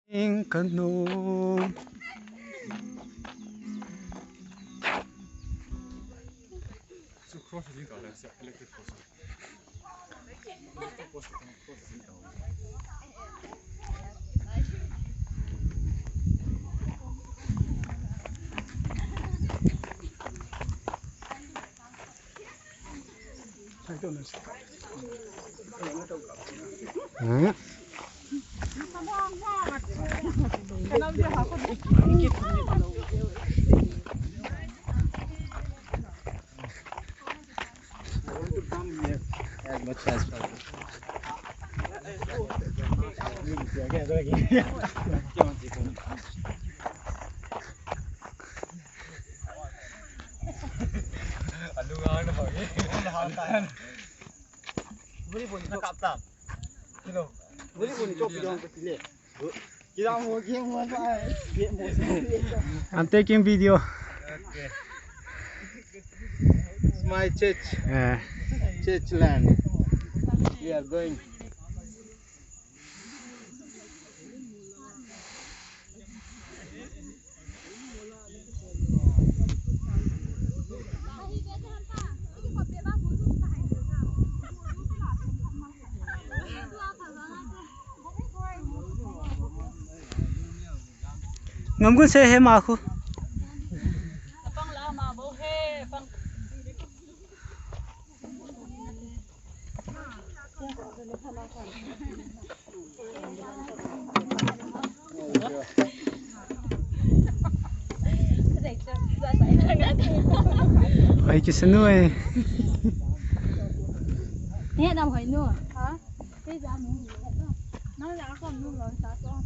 Em canoa. So cross 已經搞啦，是 electric cross。electric cross 同 cross 已經搞。As much as possible. I'm taking video. Okay. It's my church, Yeah. church land. We are going. Ngam kun se he ma khu. Ai ki sanu ai. Nè đâu hỏi nữa hả? Cái giá muốn gì vậy đó? Nó giá không luôn rồi sao con?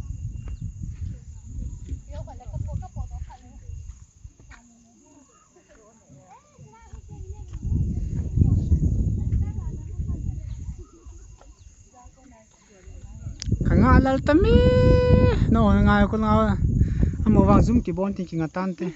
Kangalal tami. No ngai ko na. Amo wang zoom ki bon thinking atante.